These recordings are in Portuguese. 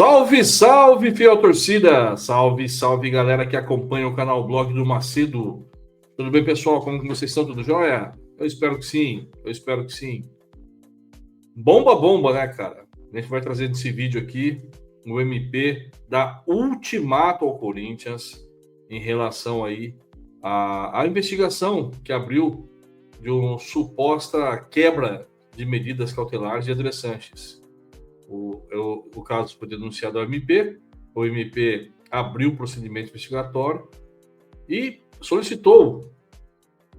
Salve, salve, fiel torcida! Salve, salve, galera que acompanha o canal Blog do Macedo. Tudo bem, pessoal? Como que vocês estão? Tudo jóia? Eu espero que sim, Bomba, bomba, né, cara? A gente vai trazer nesse vídeo aqui o MP da Ultimato ao Corinthians em relação aí à investigação que abriu de uma suposta quebra de medidas cautelares de André Sanches. O caso foi denunciado ao MP, o MP abriu o procedimento investigatório e solicitou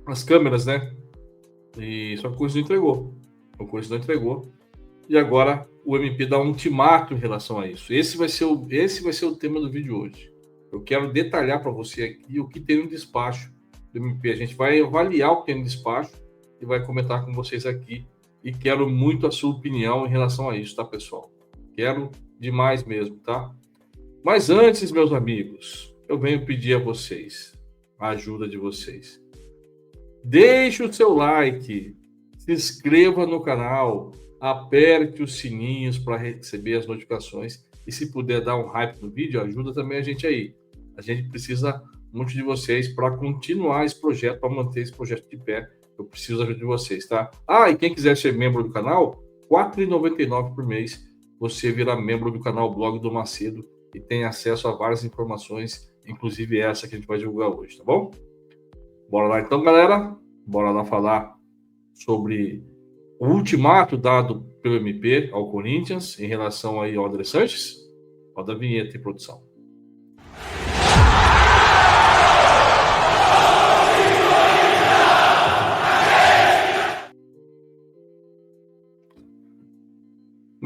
as câmeras, né? E só que o Corinthians não entregou. E agora o MP dá um ultimato em relação a isso. Esse vai ser o tema do vídeo hoje. Eu quero detalhar para você aqui o que tem no despacho do MP. A gente vai avaliar o que tem no despacho e vai comentar com vocês aqui. E quero muito a sua opinião em relação a isso, tá, pessoal? Quero demais mesmo, tá? Mas antes, meus amigos, eu venho pedir a vocês a ajuda de vocês. Deixe o seu like, se inscreva no canal, aperte os sininhos para receber as notificações e se puder dar um hype no vídeo, ajuda também a gente aí. A gente precisa muito de vocês para continuar esse projeto, para manter esse projeto de pé. Eu preciso da ajuda de vocês, tá? E quem quiser ser membro do canal, R$ 4,99 por mês, você vira membro do canal Blog do Macedo e tem acesso a várias informações, inclusive essa que a gente vai divulgar hoje, tá bom? Bora lá então, galera. Bora lá falar sobre o ultimato dado pelo MP ao Corinthians em relação aí ao André Sanches. Roda a vinheta em produção.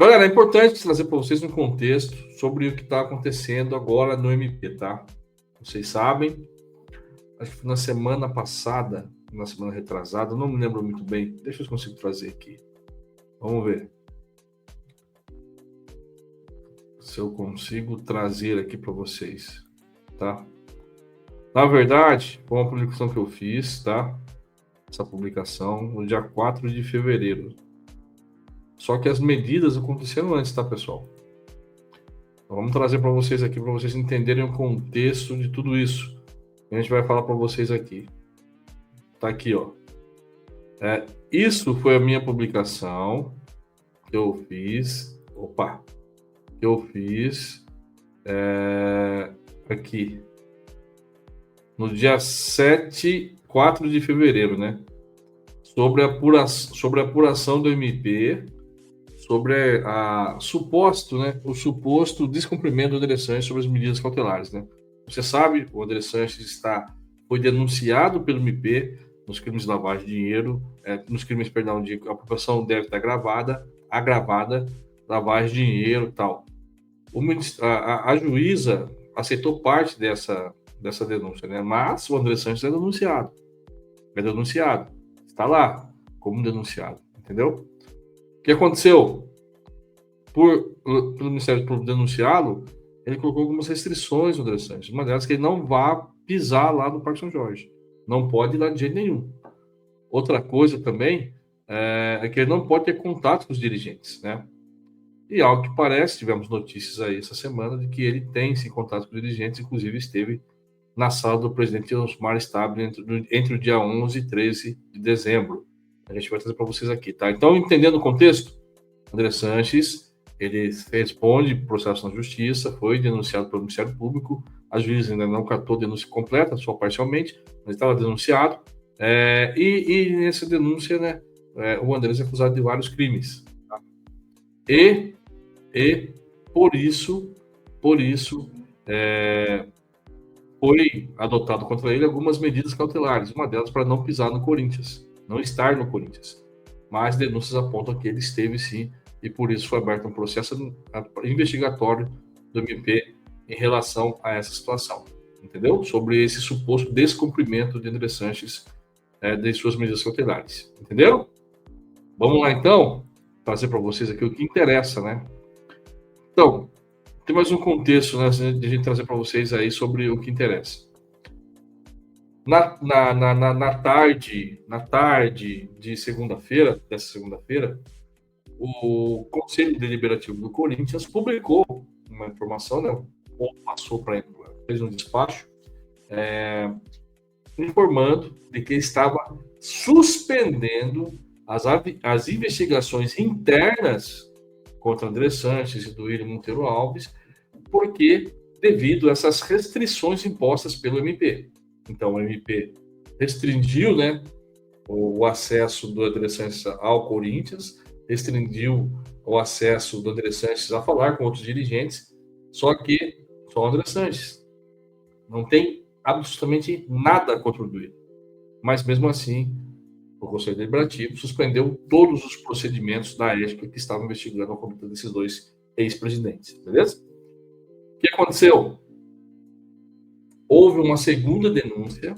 Galera, é importante trazer para vocês um contexto sobre o que está acontecendo agora no MP, tá? Vocês sabem, acho que foi na semana passada, na semana retrasada, não me lembro muito bem. Deixa eu ver se eu consigo trazer aqui. Vamos ver. Se eu consigo trazer aqui para vocês, tá? Na verdade, foi uma publicação que eu fiz, tá? Essa publicação no dia 4 de fevereiro. Só que as medidas aconteceram antes, tá, pessoal? Então, vamos trazer para vocês aqui, para vocês entenderem o contexto de tudo isso. A gente vai falar para vocês aqui. Tá aqui, ó. Isso foi a minha publicação que eu fiz. Aqui. No dia 4 de fevereiro, né? Sobre a apuração do MP, sobre o suposto descumprimento do André Sanches sobre as medidas cautelares, né? Você sabe, o André Sanches foi denunciado pelo MP nos crimes de lavagem de dinheiro, nos crimes, de apropriação deve estar agravada, lavagem de dinheiro e tal. A juíza aceitou parte dessa denúncia, né? Mas o André Sanches é denunciado. Está lá como denunciado, entendeu? O que aconteceu? Pelo Ministério Público denunciá-lo, ele colocou algumas restrições no André Sanches. Uma delas é que ele não vá pisar lá no Parque São Jorge. Não pode ir lá de jeito nenhum. Outra coisa também é que ele não pode ter contato com os dirigentes, né? E ao que parece, tivemos notícias aí essa semana de que ele tem esse contato com os dirigentes, inclusive esteve na sala do presidente Osmar Stabile entre o dia 11 e 13 de dezembro. A gente vai trazer para vocês aqui, tá? Então, entendendo o contexto, André Sanches, ele responde processo na justiça, foi denunciado pelo Ministério Público, a juíza ainda não catou a denúncia completa, só parcialmente, mas estava denunciado, e nessa denúncia, né, o André é acusado de vários crimes, tá? E por isso, foi adotado contra ele algumas medidas cautelares, uma delas para não pisar no Corinthians, não estar no Corinthians. Mas denúncias apontam que ele esteve sim, e por isso foi aberto um processo investigatório do MP em relação a essa situação, entendeu? Sobre esse suposto descumprimento de André Sanches de suas medidas cautelares, entenderam? Vamos lá então, trazer para vocês aqui o que interessa, né? Então, tem mais um contexto, né, de a gente trazer para vocês aí sobre o que interessa. Na tarde de dessa segunda-feira, o Conselho Deliberativo do Corinthians publicou uma informação, né? Ou passou para fez um despacho, informando de que estava suspendendo as investigações internas contra André Sanches e do William Monteiro Alves, porque devido a essas restrições impostas pelo MP. Então, o MP restringiu, né, o acesso do André Sanches ao Corinthians, restringiu o acesso do André Sanches a falar com outros dirigentes, só que só o André Sanches. Não tem absolutamente nada contra o Duílio. Mas, mesmo assim, o Conselho Deliberativo suspendeu todos os procedimentos da ética que estavam investigando a conduta desses dois ex-presidentes. Beleza? O que aconteceu? Houve uma segunda denúncia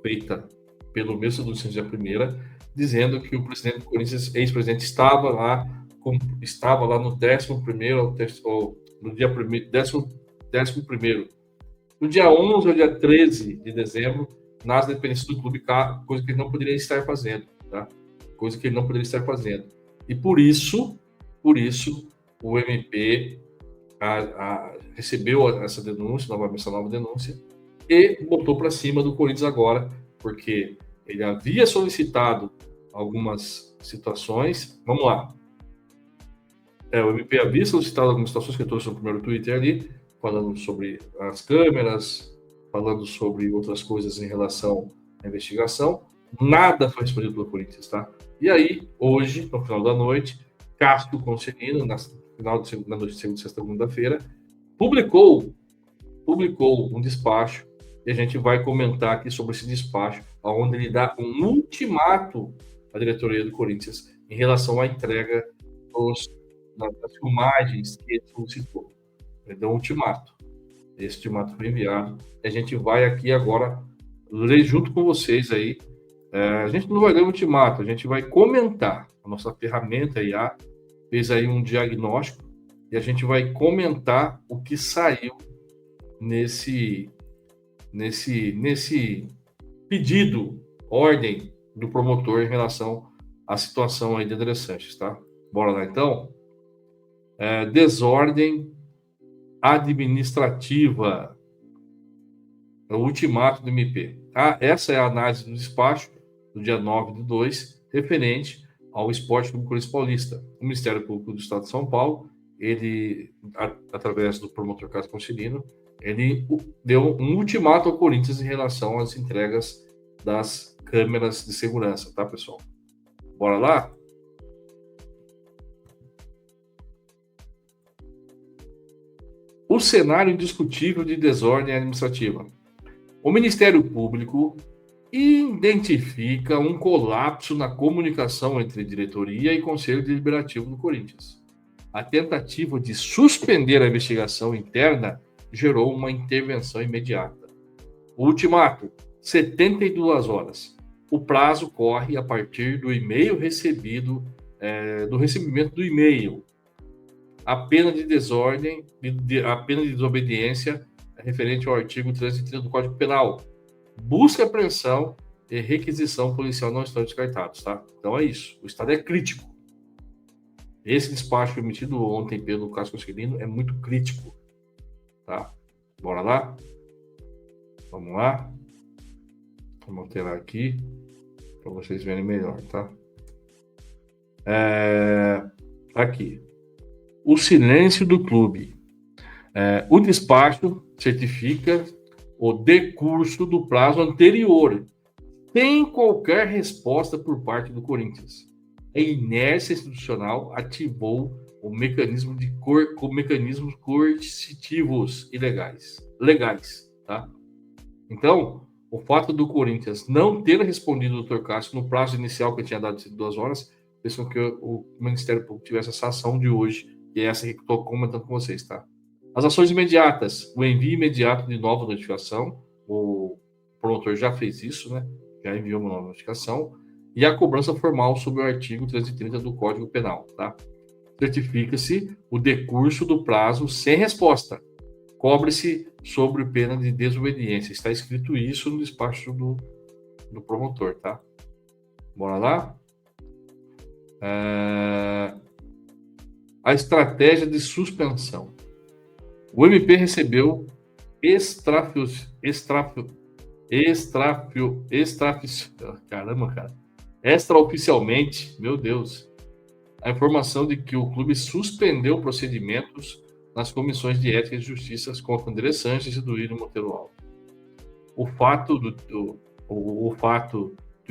feita pelo mesmo do dia primeira, dizendo que o presidente do Corinthians, ex-presidente, estava lá no 11º, ou no dia 11º, no dia 11 ou dia 13 de dezembro, nas dependências do clube, coisa que ele não poderia estar fazendo, tá? Coisa que ele não poderia estar fazendo. E por isso, o MP recebeu essa nova denúncia, e botou para cima do Corinthians agora, porque ele havia solicitado algumas situações. Vamos lá. O MP havia solicitado algumas situações que eu trouxe no primeiro Twitter ali, falando sobre as câmeras, falando sobre outras coisas em relação à investigação. Nada foi respondido pelo Corinthians, tá? E aí, hoje, no final da noite, Cássio Conselino, na noite de segunda-feira, publicou um despacho, e a gente vai comentar aqui sobre esse despacho, onde ele dá um ultimato à diretoria do Corinthians em relação à entrega das filmagens que ele solicitou. Ele deu um ultimato. Esse ultimato foi enviado. E a gente vai aqui agora ler junto com vocês aí. A gente não vai ler o ultimato, a gente vai comentar. A nossa ferramenta IA fez aí um diagnóstico e a gente vai comentar o que saiu nesse pedido, ordem do promotor em relação à situação aí de André Sanches, tá? Bora lá, então? Desordem administrativa, o ultimato do MP. Essa é a análise do despacho do dia 9/2, referente ao Esporte Clube Corinthians Paulista. O Ministério Público do Estado de São Paulo, ele, através do promotor Cássio Conselino, ele deu um ultimato ao Corinthians em relação às entregas das câmeras de segurança, tá, pessoal? Bora lá? O cenário indiscutível de desordem administrativa. O Ministério Público identifica um colapso na comunicação entre diretoria e Conselho Deliberativo do Corinthians. A tentativa de suspender a investigação interna gerou uma intervenção imediata. O ultimato, 72 horas. O prazo corre a partir do e-mail recebido, do recebimento do e-mail. A pena de desordem, a pena de desobediência é referente ao artigo 330 do Código Penal. Busca, apreensão e requisição policial não estão descartados, tá? Então é isso. O estado é crítico. Esse despacho emitido ontem pelo Cássio Conselino é muito crítico, tá? Bora lá? Vamos lá? Vamos alterar aqui para vocês verem melhor, tá? Aqui. O silêncio do clube. O despacho certifica o decurso do prazo anterior, sem qualquer resposta por parte do Corinthians. A inércia institucional ativou mecanismos coercitivos e legais, tá? Então, o fato do Corinthians não ter respondido ao Dr. Cássio no prazo inicial que tinha dado de 2 horas, fez com que o Ministério Público tivesse essa ação de hoje, e é essa que eu estou comentando com vocês, tá? As ações imediatas, o envio imediato de nova notificação, o promotor já fez isso, né? Já enviou uma nova notificação, e a cobrança formal sobre o artigo 330 do Código Penal, tá? Certifica-se o decurso do prazo sem resposta. Cobre-se sobre pena de desobediência. Está escrito isso no despacho do promotor, tá? Bora lá? A estratégia de suspensão. O MP recebeu extraoficialmente, meu Deus, a informação de que o clube suspendeu procedimentos nas comissões de ética e justiça contra André Sanches e Duílio Monteiro Alves. O fato de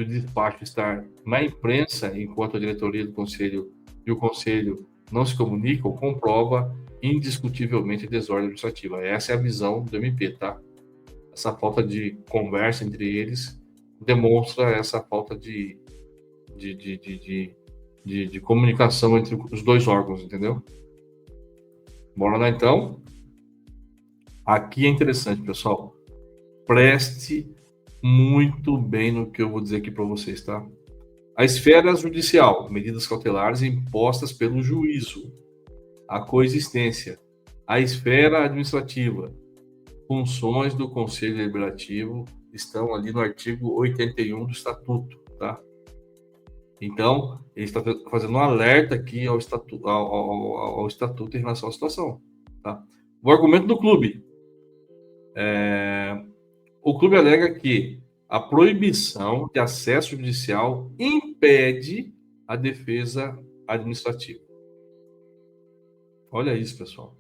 o despacho estar na imprensa enquanto a diretoria do conselho e o conselho não se comunicam comprova indiscutivelmente a desordem administrativa. Essa é a visão do MP, tá? Essa falta de conversa entre eles demonstra essa falta de comunicação entre os dois órgãos, entendeu? Bora lá, então. Aqui é interessante, pessoal. Preste muito bem no que eu vou dizer aqui para vocês, tá? A esfera judicial, medidas cautelares impostas pelo juízo. A coexistência. A esfera administrativa, funções do Conselho Deliberativo estão ali no artigo 81 do Estatuto, tá? Então, ele está fazendo um alerta aqui ao estatuto em relação à situação, tá? O argumento do clube. O clube alega que a proibição de acesso judicial impede a defesa administrativa. Olha isso, pessoal.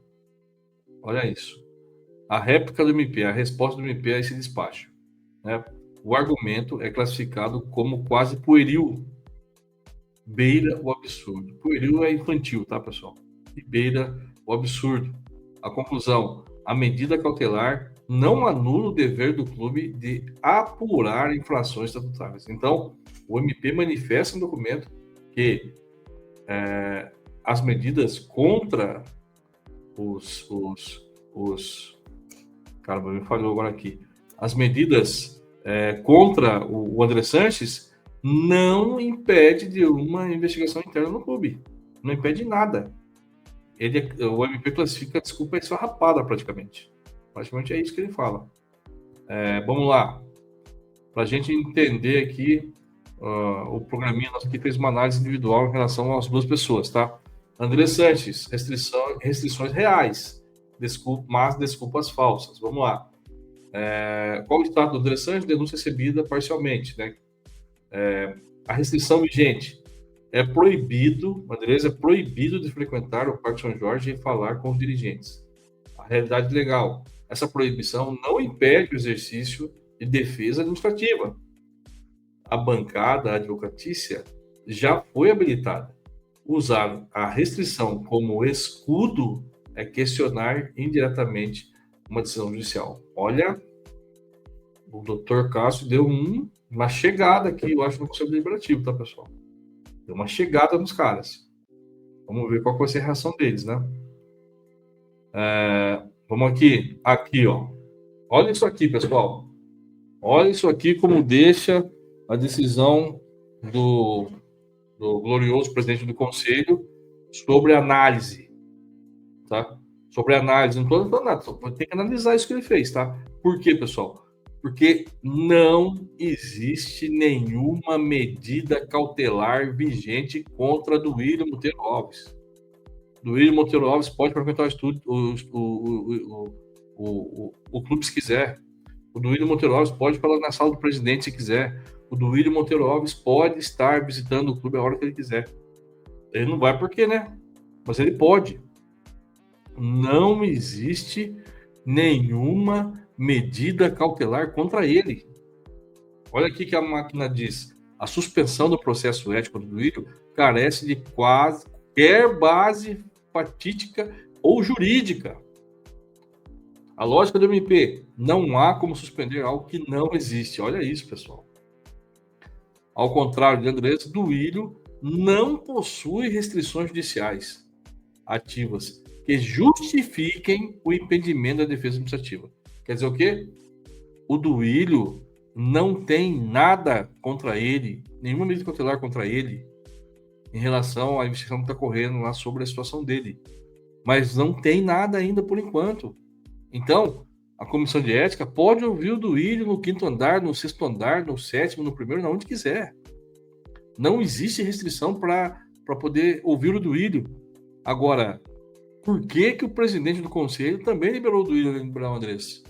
Olha isso. A réplica do MP, a resposta do MP a esse despacho, né? O argumento é classificado como quase pueril. Beira o absurdo. Pueril é infantil, tá, pessoal? E beira o absurdo. A conclusão: a medida cautelar não anula o dever do clube de apurar infrações estatutárias. Então, o MP manifesta no documento que as medidas contra Caramba, me falhou agora aqui. As medidas contra o André Sanches não impede de uma investigação interna no clube. Não impede nada. O MP classifica a desculpa esfarrapada, praticamente. Praticamente é isso que ele fala. Vamos lá. Para a gente entender aqui, o programinha nosso aqui fez uma análise individual em relação às duas pessoas, tá? André Sanches, restrições reais, mas desculpas falsas. Vamos lá. Qual o estado do André Sanches? Denúncia recebida parcialmente, né? A restrição vigente é proibido, Andrés é proibido de frequentar o Parque São Jorge e falar com os dirigentes. A realidade legal, essa proibição não impede o exercício de defesa administrativa. A bancada advocatícia já foi habilitada. Usar a restrição como escudo é questionar indiretamente uma decisão judicial. Olha, o doutor Cássio deu uma chegada aqui, eu acho, no Conselho Deliberativo, tá, pessoal? Deu uma chegada nos caras. Vamos ver qual vai ser a reação deles, né? Vamos aqui, ó. Olha isso aqui, pessoal. Olha isso aqui como deixa a decisão do glorioso presidente do Conselho sobre análise, tá? Sobre análise, não estou falando nada, só tem que analisar isso que ele fez, tá? Por quê, pessoal? Porque não existe nenhuma medida cautelar vigente contra Duílio Monteiro Alves. Duílio Monteiro Alves pode frequentar o clube se quiser. O Duílio Monteiro Alves pode falar na sala do presidente se quiser. O Duílio Monteiro Alves pode estar visitando o clube a hora que ele quiser. Ele não vai porque, né? Mas ele pode. Não existe nenhuma medida cautelar contra ele. Olha aqui que a máquina diz: a suspensão do processo ético do Duílio carece de qualquer base fatídica ou jurídica. A lógica do MP: não há como suspender algo que não existe. Olha isso, pessoal. Ao contrário de Andrés, Duílio não possui restrições judiciais ativas que justifiquem o impedimento da defesa administrativa. Quer dizer o quê? O Duílio não tem nada contra ele, nenhuma medida cautelar contra ele, em relação à investigação que está correndo lá sobre a situação dele. Mas não tem nada ainda por enquanto. Então, a comissão de ética pode ouvir o Duílio no 5º andar, no 6º andar, no 7º, no 1º, onde quiser. Não existe restrição para poder ouvir o Duílio. Agora, Por que que o presidente do conselho também liberou o Duílio além de liberar o Andrés?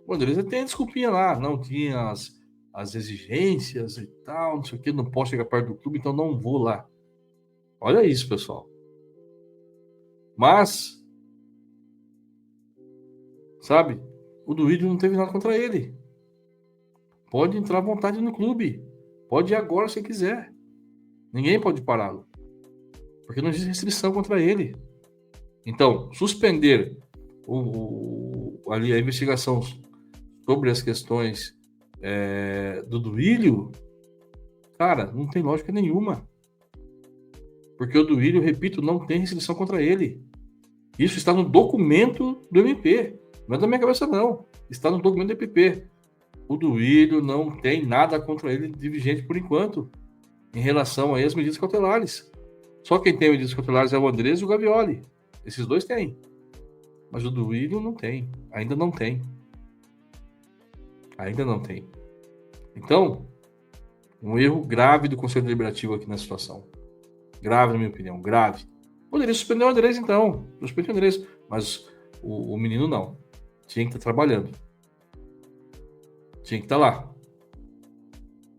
O Andrés tem a desculpinha lá, não tinha as exigências e tal, não sei o que, não posso chegar perto do clube, então não vou lá. Olha isso, pessoal. Mas, sabe, o Duílio não teve nada contra ele. Pode entrar à vontade no clube. Pode ir agora se quiser. Ninguém pode pará-lo. Porque não existe restrição contra ele. Então, suspender ali a investigação sobre as questões do Duílio, cara, não tem lógica nenhuma. Porque o Duílio, repito, não tem restrição contra ele. Isso está no documento do MP. Não é da minha cabeça, não. Está no documento do MP. O Duílio não tem nada contra ele de vigente por enquanto, em relação às medidas cautelares. Só quem tem medidas cautelares é o Andrés e o Gavioli. Esses dois têm. Mas o Duílio não tem. Ainda não tem. Ainda não tem. Então, um erro grave do Conselho Deliberativo aqui na situação. Grave, na minha opinião. Grave. Poderia suspender o Andrés, então. Suspender o Andrés. Mas o menino não. Tinha que estar trabalhando. Tinha que estar lá.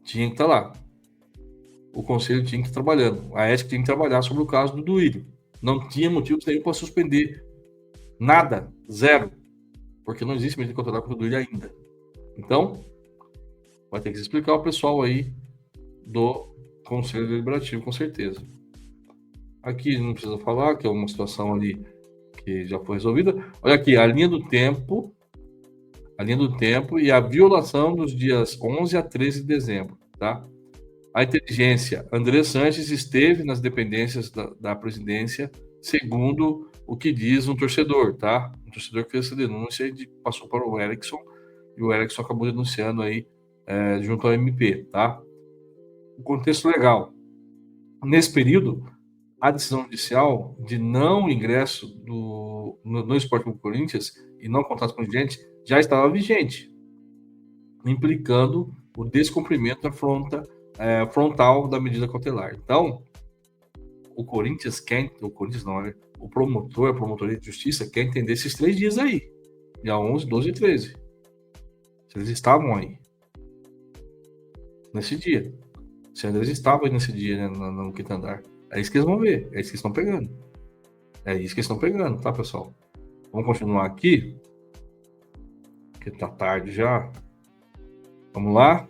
Tinha que estar lá. O Conselho tinha que estar trabalhando. A ética tinha que trabalhar sobre o caso do Duílio. Não tinha motivo nenhum para suspender. Nada. Zero. Porque não existe medida cautelar contra o Duílio ainda. Então, vai ter que se explicar ao pessoal aí do Conselho Deliberativo, com certeza. Aqui não precisa falar, que é uma situação ali que já foi resolvida. Olha aqui, a linha do tempo e a violação dos dias 11 a 13 de dezembro, tá? A inteligência, André Sanches esteve nas dependências da presidência, segundo o que diz um torcedor, tá? Um torcedor que fez essa denúncia e passou para o Erickson, e o Erickson acabou denunciando aí junto ao MP, tá? O contexto legal. Nesse período, a decisão judicial de não ingresso no Esporte Clube Corinthians e não contato com o dirigente já estava vigente, implicando o descumprimento da frontal da medida cautelar. Então, o promotor, a promotoria de justiça quer entender esses 3 dias aí, dia 11, 12 e 13. Se eles estavam aí nesse dia. Se eles estavam aí nesse dia, né, no quinto andar. É isso que eles vão ver, é isso que eles estão pegando. É isso que eles estão pegando, tá, pessoal? Vamos continuar aqui, porque tá tarde já. Vamos lá.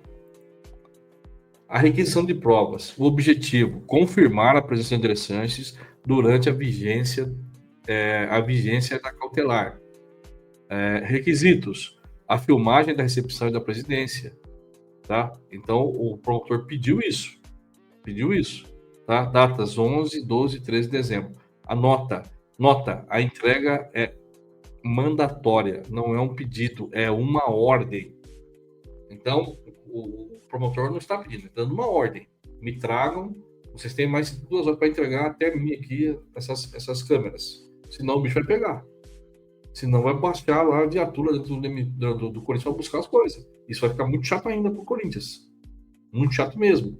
A requisição de provas. O objetivo, confirmar a presença de André Sanches durante a vigência da cautelar. Requisitos. A filmagem da recepção e da presidência. Tá? Então, o promotor pediu isso. Tá? Datas 11, 12 e 13 de dezembro. Nota, a entrega é mandatória, não é um pedido, é uma ordem. Então, o promotor não está pedindo, está dando uma ordem. Me tragam, vocês têm mais de 2 horas para entregar até mim aqui essas câmeras. Senão o bicho vai pegar. Senão vai baixar lá a viatura do Corinthians para buscar as coisas. Isso vai ficar muito chato ainda para o Corinthians. Muito chato mesmo.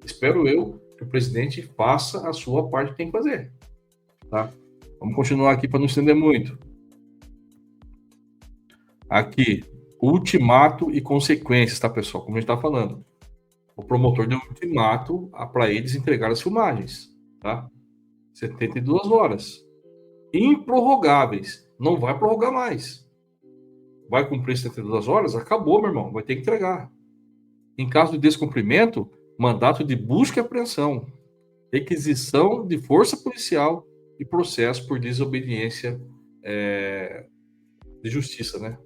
Espero eu que o presidente faça a sua parte que tem que fazer. Tá? Vamos continuar aqui para não estender muito. Aqui, ultimato e consequências, tá, pessoal? Como a gente está falando. O promotor deu um ultimato para eles entregar as filmagens, tá? 72 horas. Improrrogáveis. Não vai prorrogar mais. Vai cumprir 72 horas? Acabou, meu irmão. Vai ter que entregar. Em caso de descumprimento, mandato de busca e apreensão, requisição de força policial e processo por desobediência de justiça, né?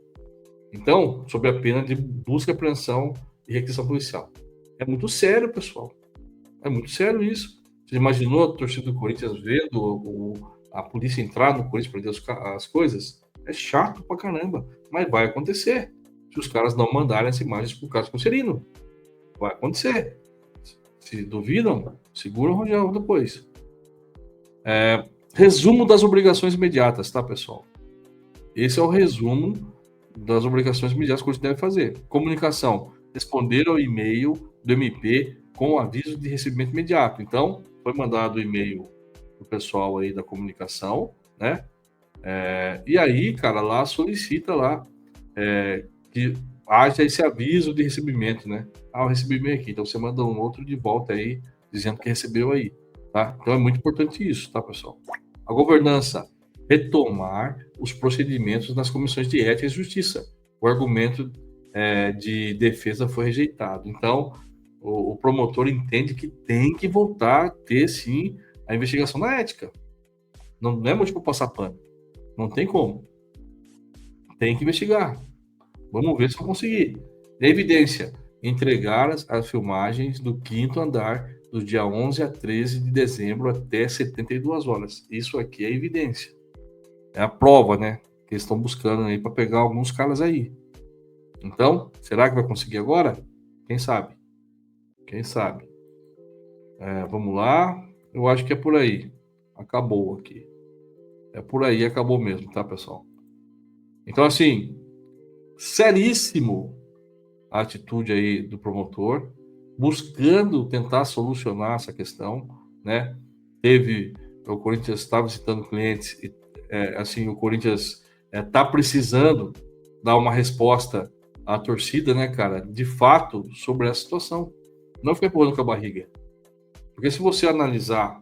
Então, sob a pena de busca, apreensão e requisição policial. É muito sério, pessoal. É muito sério isso. Você imaginou a torcida do Corinthians vendo a polícia entrar no Corinthians para prender as coisas? É chato pra caramba, mas vai acontecer. Se os caras não mandarem as imagens pro Carlos Concerino. Vai acontecer. Se duvidam, segura o Rogério depois. Resumo das obrigações imediatas, tá, pessoal? Esse é o resumo das obrigações imediatas que a gente deve fazer. Comunicação. Responder ao e-mail do MP com aviso de recebimento imediato. Então, foi mandado o e-mail pro pessoal aí da comunicação, né? E aí, cara, lá solicita lá que haja esse aviso de recebimento, né? Eu recebi bem aqui, então você manda um outro de volta aí, dizendo que recebeu aí, tá? Então é muito importante isso, tá, pessoal? A governança, retomar os procedimentos nas comissões de ética e justiça. O argumento de defesa foi rejeitado. Então, o promotor entende que tem que voltar a ter, sim, a investigação na ética. Não é motivo para passar pano. Não tem como. Tem que investigar. Vamos ver se eu conseguir. Evidência: entregar as filmagens do 5º andar do dia 11 a 13 de dezembro até 72 horas. Isso aqui é evidência. É a prova, né? Que eles estão buscando aí para pegar alguns caras aí. Então, será que vai conseguir agora? Quem sabe? Quem sabe? Vamos lá. Eu acho que é por aí. Acabou aqui. É por aí, acabou mesmo, tá, pessoal? Então, assim, seríssimo a atitude aí do promotor, buscando tentar solucionar essa questão, né? O Corinthians estava visitando clientes e, assim, o Corinthians está precisando dar uma resposta à torcida, né, cara? De fato, sobre essa situação. Não ficar empurrando com a barriga. Porque se você analisar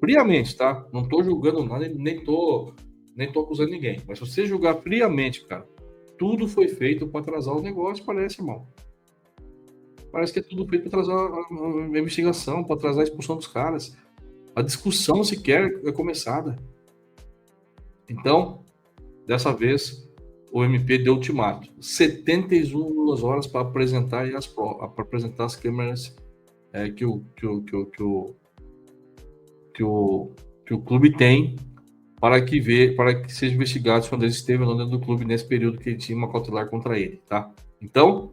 friamente, tá? Não tô julgando nada, nem tô acusando ninguém. Mas se você julgar friamente, cara, tudo foi feito para atrasar o negócio, parece, irmão. Parece que é tudo feito para atrasar a investigação, para atrasar a expulsão dos caras. A discussão sequer é começada. Então, dessa vez, o MP deu ultimato. 72 horas para apresentar as câmeras que o clube tem para que seja investigado quando ele esteve dentro do clube nesse período que ele tinha uma cautelar contra ele, tá? Então,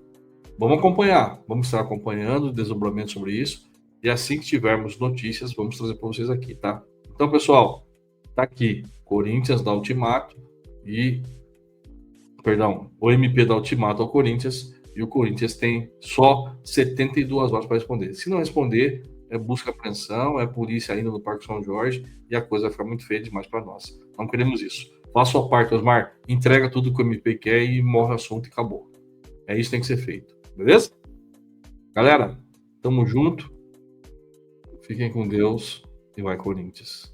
vamos acompanhar, vamos estar acompanhando o desdobramento sobre isso, e assim que tivermos notícias, vamos trazer para vocês aqui, tá? Então, pessoal, tá aqui, Corinthians dá ultimato o MP dá ultimato ao Corinthians, e o Corinthians tem só 72 horas para responder. Se não responder, é busca e apreensão, é polícia ainda no Parque São Jorge, e a coisa vai ficar muito feia demais para nós. Não queremos isso. Faça a sua parte, Osmar, entrega tudo que o MP quer e morre o assunto e acabou. É isso que tem que ser feito, beleza? Galera, tamo junto. Fiquem com Deus e vai Corinthians.